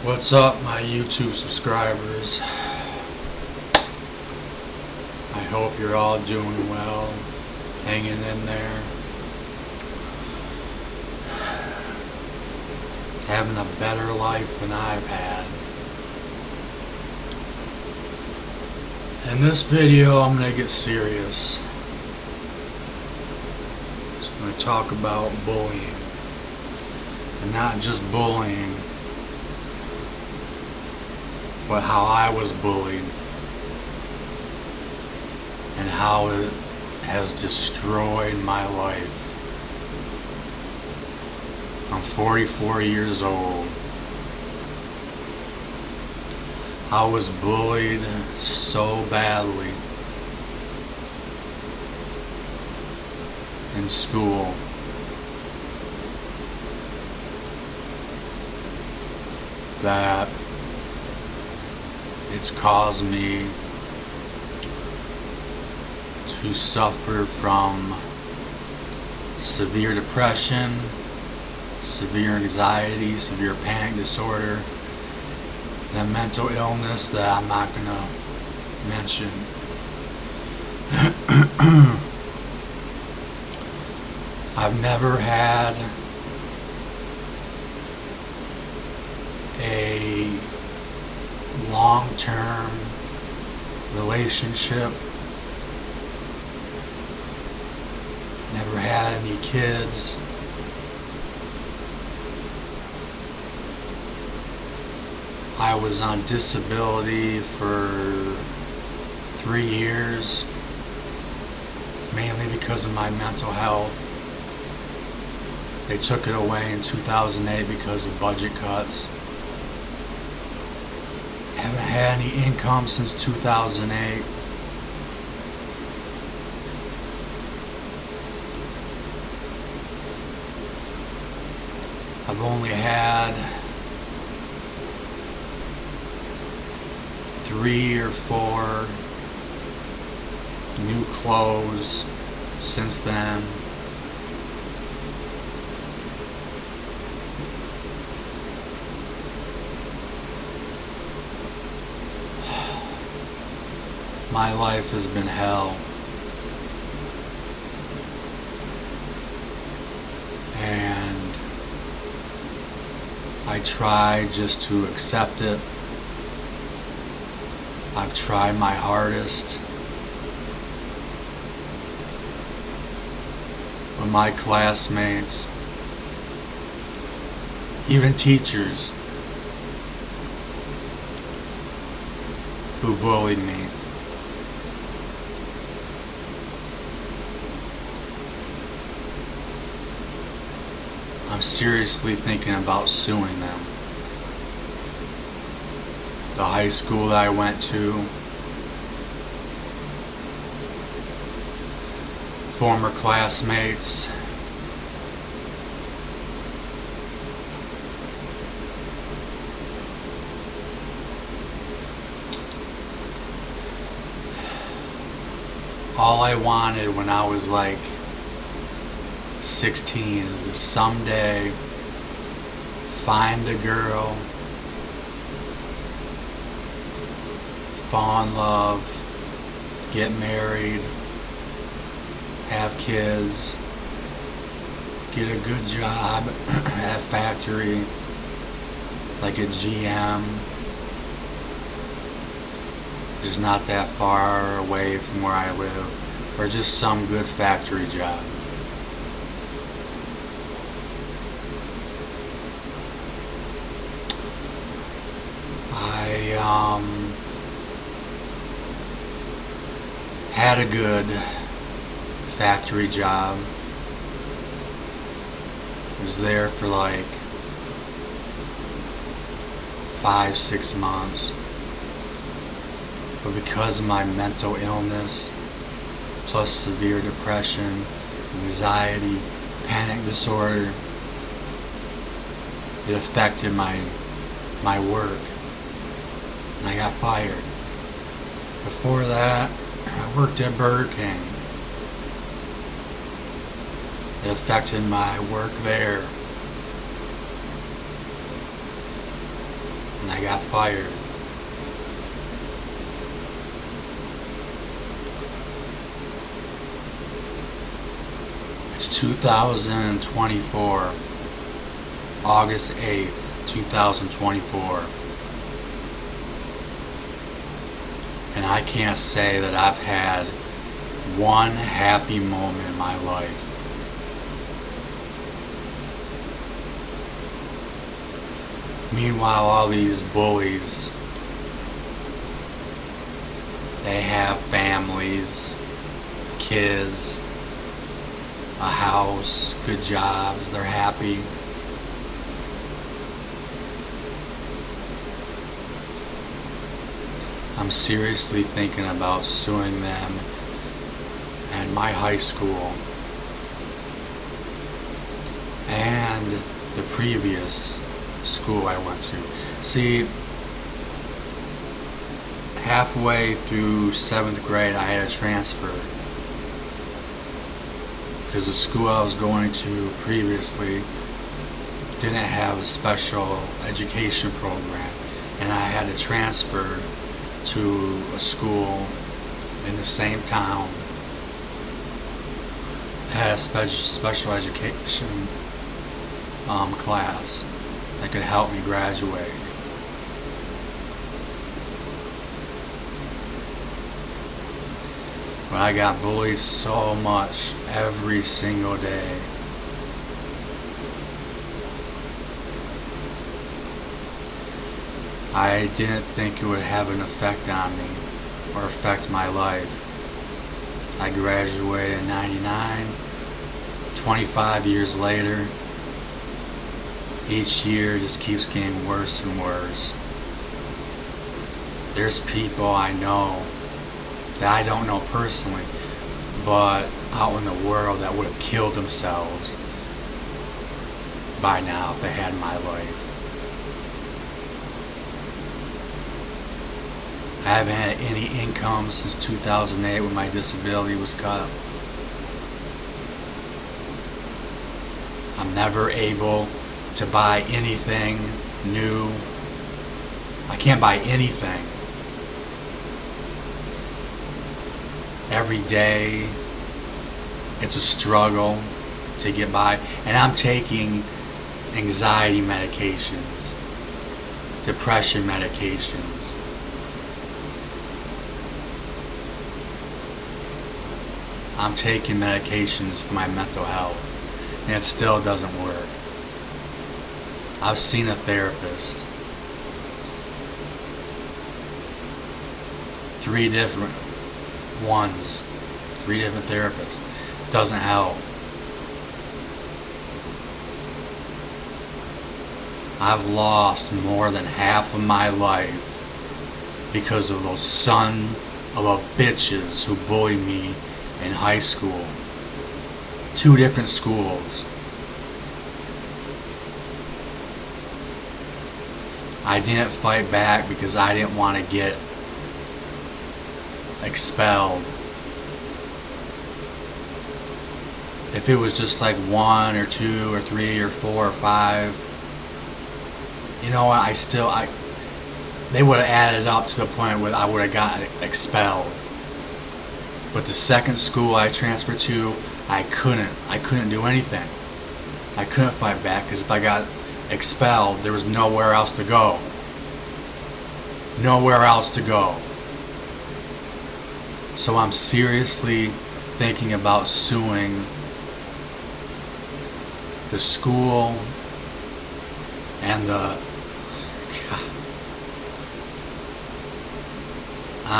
What's up, my YouTube subscribers? I hope you're all doing well, hanging in there, having a better life than I've had. In this video, I'm going to get serious. I'm going to talk about bullying, and not just bullying, but how I was bullied and how it has destroyed my life. I'm 44 years old. I was bullied so badly in school. That it's caused me to suffer from severe depression, severe anxiety, severe panic disorder, and a mental illness that I'm not going to mention. I've never had a long-term relationship, never had any kids. I was on disability for 3 years, mainly because of my mental health. They took it away in 2008 because of budget cuts. Haven't had any income since 2008. I've only had 3 or 4 new clothes since then. My life has been hell, and I try just to accept it. I've tried my hardest, but my classmates, even teachers who bullied me, I'm seriously thinking about suing them. The high school that I went to, former classmates, all I wanted when I was like 16 is to someday find a girl, fall in love, get married, have kids, get a good job at a factory like a GM, just not that far away from where I live, or just some good factory job. I had a good factory job. Was there for like 5-6 months, but because of my mental illness plus severe depression, anxiety, panic disorder, it affected my work, and I got fired. Before that, I worked at Burger King. It affected my work there. I got fired. It's 2024, August 8th, 2024. And I can't say that I've had one happy moment in my life. Meanwhile, all these bullies, they have families, kids, a house, good jobs, they're happy. I'm seriously thinking about suing them and my high school and the previous school I went to. See, halfway through 7th grade I had to transfer because the school I was going to previously didn't have a special education program, and I had to transfer to a school in the same town that had a special education class that could help me graduate. But I got bullied so much every single day. I didn't think it would have an effect on me or affect my life. I graduated in '99, 25 years later. Each year just keeps getting worse and worse. There's people I know that I don't know personally, but out in the world that would have killed themselves by now if they had my life. I haven't had any income since 2008 when my disability was cut. I'm never able to buy anything new. I can't buy anything. Every day it's a struggle to get by, and I'm taking anxiety medications, depression medications. I'm taking medications for my mental health, and it still doesn't work. I've seen a therapist, 3 different therapists. Doesn't help. I've lost more than half of my life because of those son of a bitches who bullied me in high school. 2 different schools. I didn't fight back because I didn't want to get expelled. If it was just like 1 or 2 or 3 or 4 or 5, you know what, they would have added up to the point where I would have gotten expelled. But the second school I transferred to, I couldn't do anything. I couldn't fight back because if I got expelled, there was nowhere else to go. Nowhere else to go. So I'm seriously thinking about suing the school and I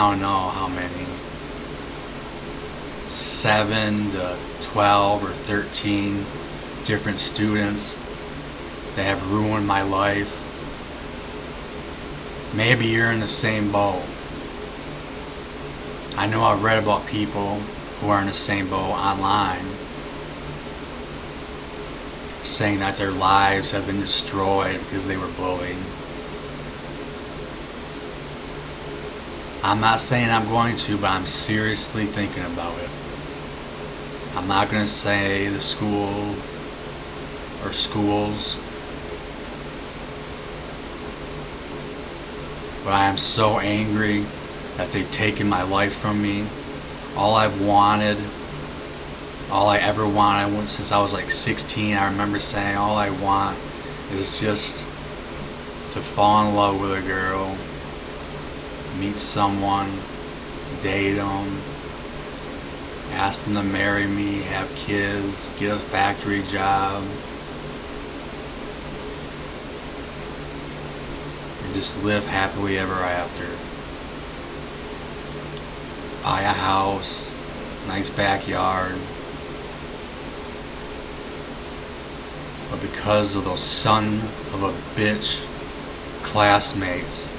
don't know how many, 7 to 12 or 13 different students that have ruined my life. Maybe you're in the same boat. I know I've read about people who are in the same boat online, saying that their lives have been destroyed because they were bullied. I'm not saying I'm going to, but I'm seriously thinking about it. I'm not going to say the school or schools, But I am so angry that they've taken my life from me. All I've wanted, all I ever wanted since I was like 16, I remember saying all I want is just to fall in love with a girl, meet someone, date them, ask them to marry me, have kids, get a factory job, and just live happily ever after. Buy a house, nice backyard. But because of those son of a bitch classmates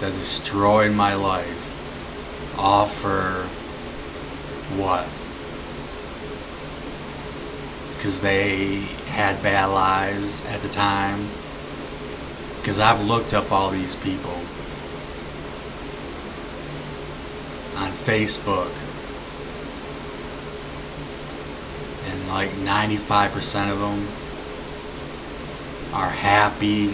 that destroyed my life, all for what? Because they had bad lives at the time. Because I've looked up all these people on Facebook, and like 95% of them are happy,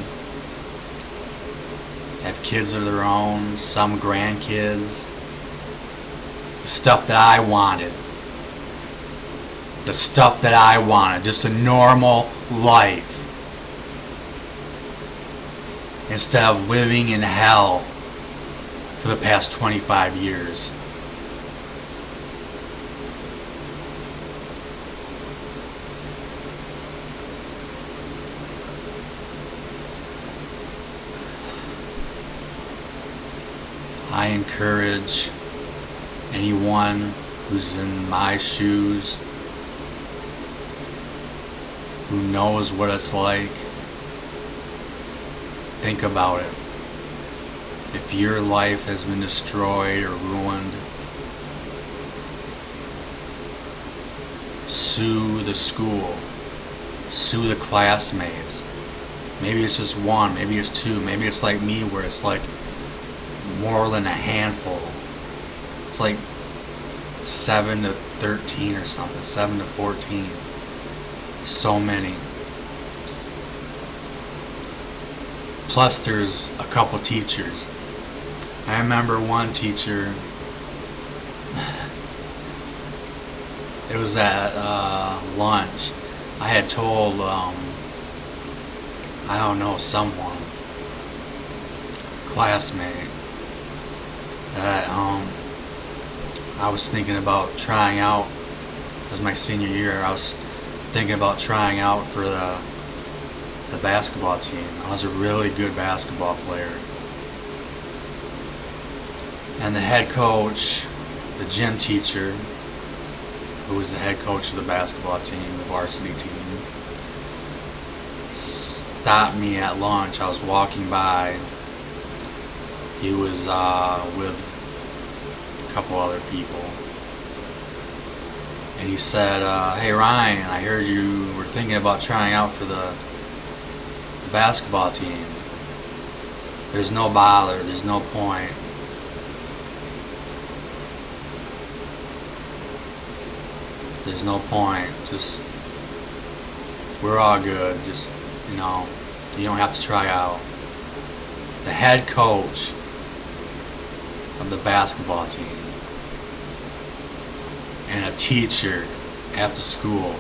have kids of their own, some grandkids. The stuff that I wanted. The stuff that I wanted. Just a normal life. Instead of living in hell for the past 25 years. I encourage anyone who's in my shoes, who knows what it's like, think about it. If your life has been destroyed or ruined, sue the school, sue the classmates. Maybe it's just one, maybe it's two, maybe it's like me where it's like more than a handful. It's like 7 to 13 or something, 7 to 14. So many. Plus there's a couple teachers. I remember one teacher, it was at lunch. I had told, I don't know, someone, classmate, that I was thinking about trying out. It was my senior year. I was thinking about trying out for the basketball team. I was a really good basketball player. And the head coach, the gym teacher, who was the head coach of the basketball team, the varsity team, stopped me at lunch. I was walking by. He was with a couple other people. And he said, hey Ryan, I heard you were thinking about trying out for the basketball team. There's no bother, there's no point. There's no point. Just, we're all good. Just, you know, you don't have to try out. The head coach of the basketball team and a teacher at the school.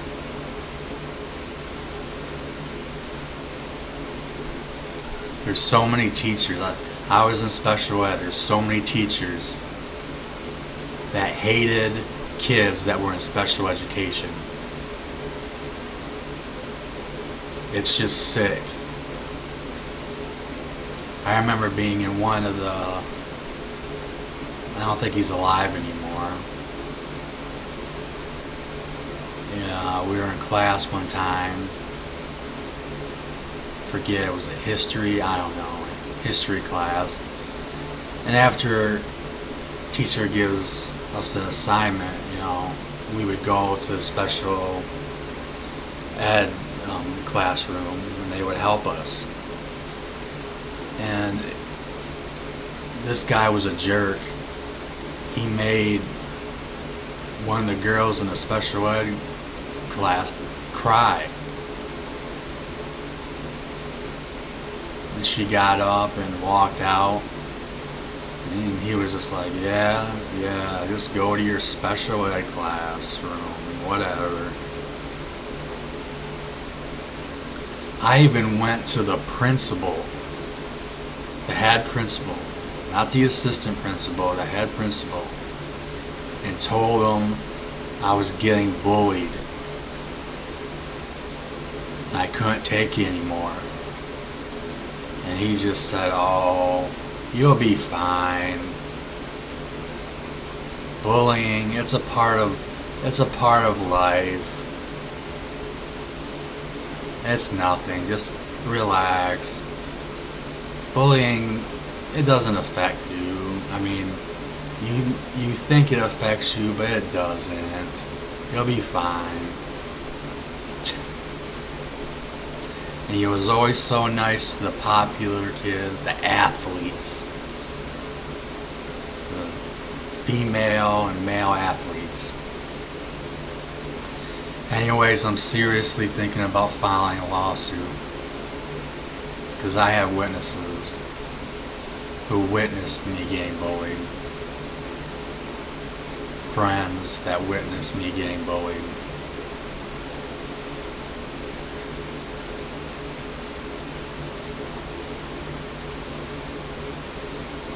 There's so many teachers. I was in special ed. There's so many teachers that hated kids that were in special education. It's just sick. I remember being in one of the, I don't think he's alive anymore. Yeah, we were in class one time. Forget, it was a history, I don't know, history class. And after teacher gives us an assignment, you know, we would go to the special ed classroom and they would help us. And this guy was a jerk. He made one of the girls in the special ed class cry. And she got up and walked out. And he was just like, yeah, just go to your special ed classroom, whatever. I even went to the principal, the head principal, not the assistant principal, the head principal, and told him I was getting bullied. I couldn't take it anymore. And he just said, oh, you'll be fine. Bullying, it's a part of life. It's nothing, just relax. Bullying, it doesn't affect you. I mean, you think it affects you, but it doesn't. You'll be fine. And he was always so nice to the popular kids, the athletes, the female and male athletes. Anyways, I'm seriously thinking about filing a lawsuit because I have witnesses who witnessed me getting bullied, friends that witnessed me getting bullied.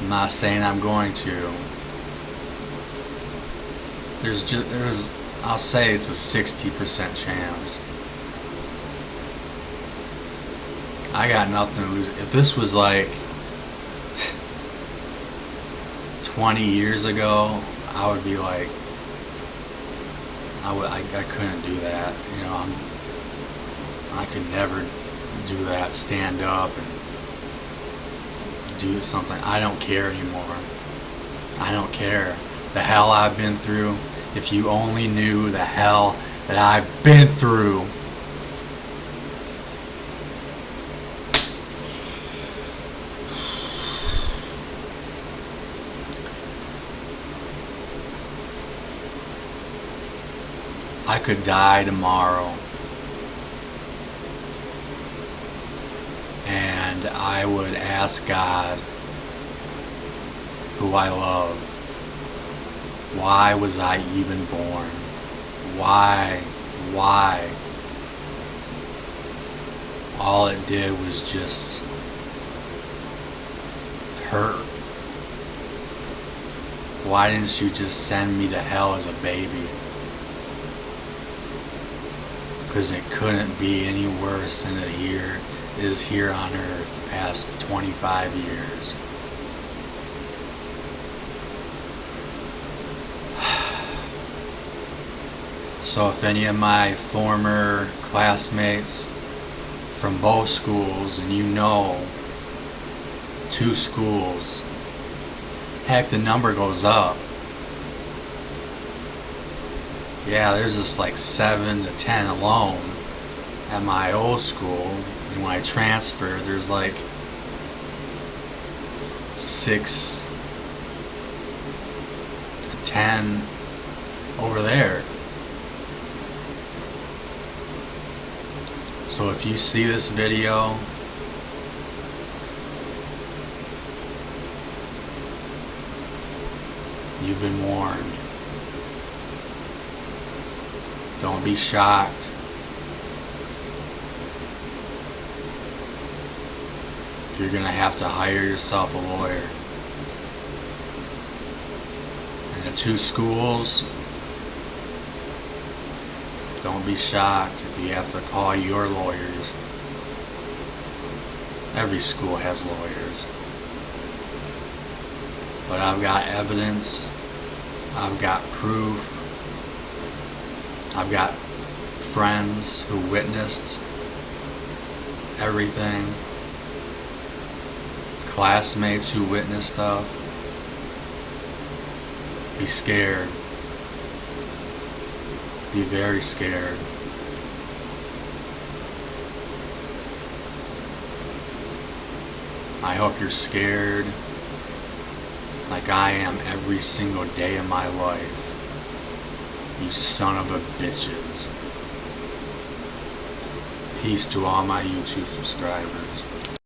I'm not saying I'm going to. I'll say it's a 60% chance. I got nothing to lose. If this was like 20 years ago, I would be like, I couldn't do that. You know, I could never do that. Stand up and do something. I don't care anymore. I don't care. The hell I've been through. If you only knew the hell that I've been through. I could die tomorrow. And I would ask God, who I love, why was I even born? Why? All it did was just hurt. Why didn't you just send me to hell as a baby? Because it couldn't be any worse than it is here on earth the past 25 years. So if any of my former classmates from both schools, and you know, 2 schools, heck, the number goes up. Yeah, there's just like 7 to 10 alone at my old school, and when I transferred, there's like 6 to 10 over there. So if you see this video, you've been warned. Don't be shocked. You're going to have to hire yourself a lawyer. And the 2 schools, don't be shocked if you have to call your lawyers. Every school has lawyers. But I've got evidence. I've got proof. I've got friends who witnessed everything. Classmates who witnessed stuff. Be scared. Be very scared. I hope you're scared like I am every single day of my life. You son of a bitches. Peace to all my YouTube subscribers.